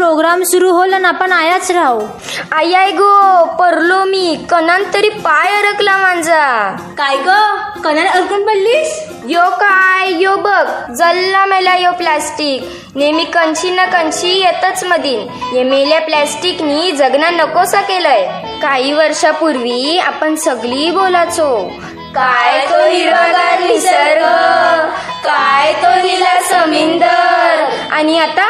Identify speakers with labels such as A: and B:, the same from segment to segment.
A: Programme सुरू hole आणि आपण आयाच राहू.
B: आय गो परलो मी कणान तरी पाय अडकला माझा.
A: काय ग कणाला अडकून पडलीस?
B: यो काय यो बघ जल्ला मेला यो प्लास्टिक. नेहमी कंची ना कंची येतच मधीन. हे मेल्या प्लॅस्टिकनी जगना नकोसा केलंय. काही वर्षापूर्वी आपण सगळी बोलाचो काय तो हिरवागार निसर्ग, काय तो निला समुंदर. आणि आता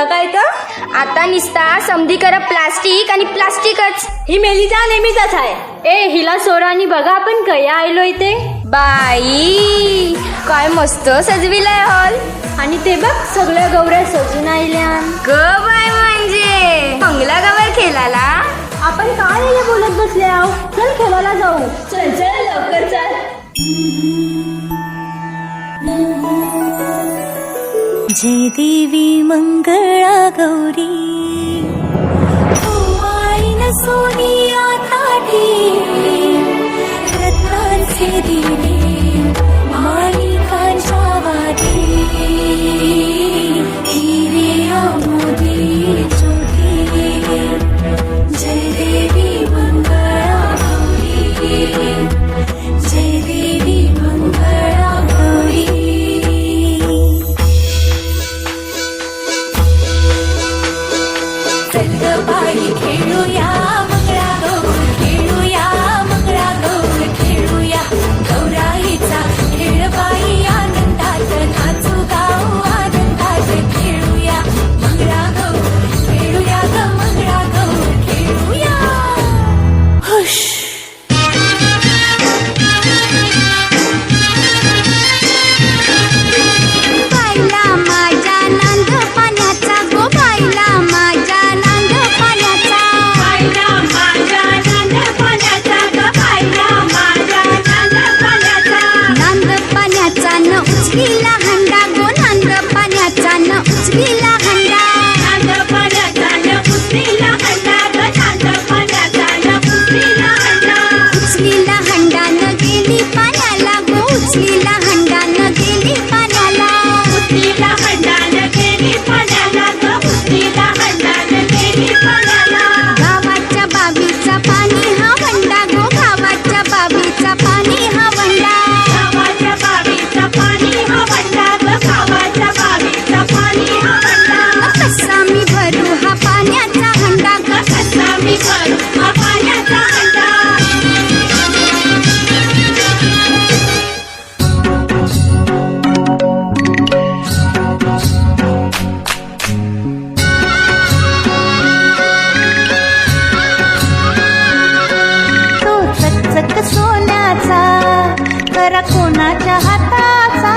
A: काय तर
B: आता निसता समधी करा प्लास्टिक आणि प्लास्टिकच.
A: ही मेलीचा नेहमीच आहे. ए हिला सोडा आणि बघा आपण कया आलोय ते.
B: बाई काय मस्त सजविलाय हॉल.
A: आणि ते बघ सगळ्या गौऱ्या सजून आल्या.
B: ग बाय म्हणजे मंगला गवर खेळाला.
A: आपण काय हे बोलत बसले आहो. चल खेळायला जाऊ.
B: चल चल लवकर चल.
C: जय देवी मंगळा गौरी न सोनिया ताटी रत्नांचे दिवे माणिकांच्या वाटे हिरे मोदी चोटी. जय देवी मंगळा गौरी, जय देवी मंगळा गौरी. बाई खेळूया मंगळा गौर, खेळूया मंगळा गौर, खेळूया गौराईचा खेळ बाई आनंदात नाचू गाऊ आनंदात. खेळूया मंगळा गौर, खेळूया ग मंगळा गौर, खेळूया. हुश बाईला माझ्या नांद पाण्याचा गो, बाईला माझ्या नांद पाण्याचा, बाईला माझ्या नांद पाण्याचा ग, बाईला माझ्या नांद पाण्याचा. नांद पाण्याचा न उचलीला हंडा गो, नांद पाण्याचा न उचलीला हंडा, नांद पाण्याचा न उचलीला हंडा ग, नांद पाण्याचा न उचलीला हंडा. उचलीला हंडा न गेली पाण्याला गो, उचलीला हंडा न गेली पाण्याला, उचलीला हंडा न गेली पाण्याला ग, उचलीला हंडा न गेली पाण्याला. गावाच्या बाबीचा पाणी हा वंडा गो, गावाच्या बाबीचा पाणी हा वंडा, गावाच्या बाबीचा पाणी हा वंडा ग, गावाच्या बाबीचा पाणी हा वंडा. कसा मी भरू हा पाण्याचा हंडा ग, कसा मी भरू हा पाण्याचा हंडा. तो चकचक सोन्याचा करा कोणाच्या हाताचा,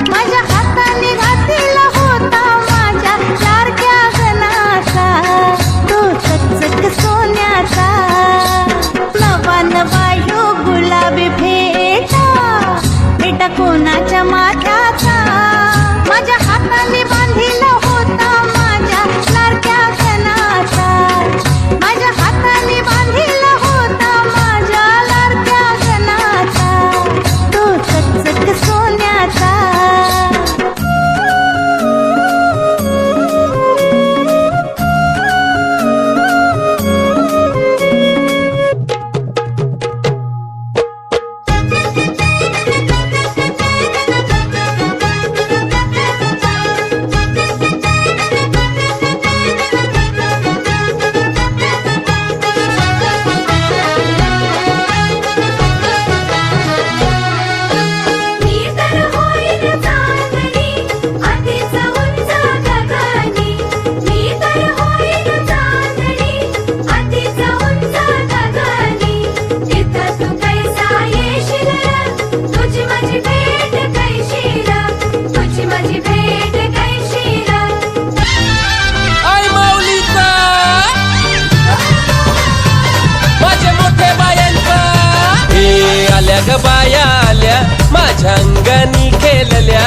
C: माझ्या हाताने घातलेला होता माझ्या लाडक्या गणाचा. तो चकचक सोन्याचा नवा नवा यो गुलाबी भेटा, भेटा कोणाच्या माथ्याचा, माझ्या हाताने बांधिला होता माझ्या लाडक्या गणाचा, माझ्या हाताने बांधिला होता माझ्या लाडक्या गणाचा. तो चकचक सोन्याचा.
D: ग बाया आल्या माझ्या अंगणी खेळल्या,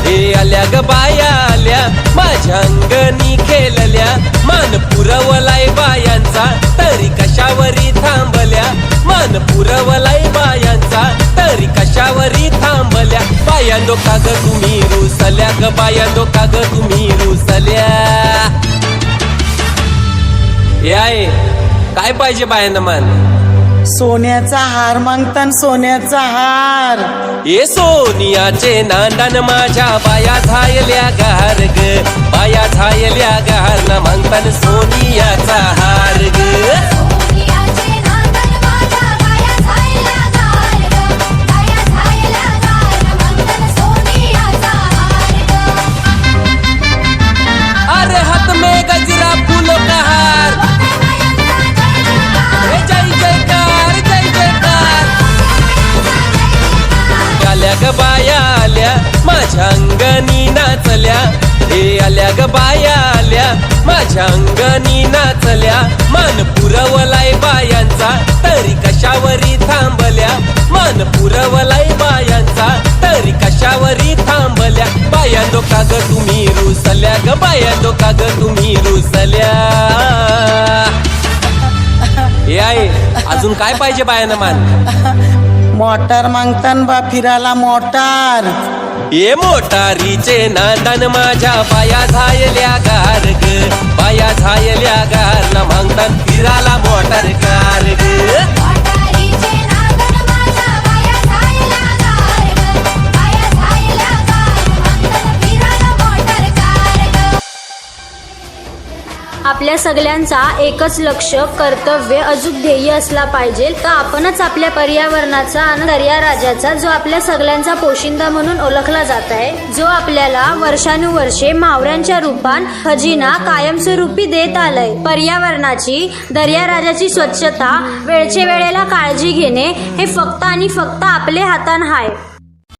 D: हे आल्या ग बाया आल्या माझ्या अंगणी खेळल्या. मान पुरवलाय बायांचा तरी कशावरी थांबल्या, मान पुरवलाय बायांचा तरी कशावरी थांबल्या. बायांनो का ग तुम्ही रुसल्या ग, बायांनो का ग तुम्ही रुसल्या. हे आहे काय पाहिजे बायांना मान
E: सोन्याचा हार मागतान सोन्याचा हार
D: ए सोनियाचे नांदन माझ्या बाया झायल्या गार ग बाया झायल्या गार ना मागतान सोनियाचा हार ग
C: सोनियाचे नांदन माझ्या बाया झायल्या गार ग बाया झायल्या गार मंगल सोनियाचा हार ग
D: अरे हाथ में गजरा फूलों का हार हे जय जयकार जय जयकार आल्या ग बाया आल्या माझ्या अंगणी नाचल्या हे आल्या ग बाया आल्या माझ्या अंगणी नाचल्या मान पुरवलाय बायांचा तरी कशावरी थांबल्या मान पुरवलाय बायांचा तरी कशावरी थांबल्या बायांदो का ग तुम्ही रुसल्या ग बायांदो का ग तुम्ही रुसल्या हे आहे अजून काय पाहिजे बायानं मान
E: मोटार मागतान बा फिराला मोटार
D: ये मोटारीचे नांदन माझ्या बाया झायल्या गार ग बाया झायल्या गार ना मागतान फिराला मोटार कार ग
C: वाटारीचे नांदन माझ्या बाया झायल्या गार ग बाया झायल्या गार मंगल फिराला मोटर कार ग
A: आपल्या सगळ्यांचा एकच लक्ष कर्तव्य अचूक ध्येय असला पाहिजे तर आपणच आपल्या पर्यावरणाचा आणि दर्याराजाचा जो आपल्या सगळ्यांचा पोशिंदा म्हणून ओळखला जात आहे जो आपल्याला वर्षानुवर्षे मावळ्यांच्या रूपान खजिना कायमस्वरूपी देत आलाय पर्यावरणाची दर्याराजाची स्वच्छता वेळचे वेळेला काळजी घेणे हे फक्त आणि फक्त आपले हातान हाय.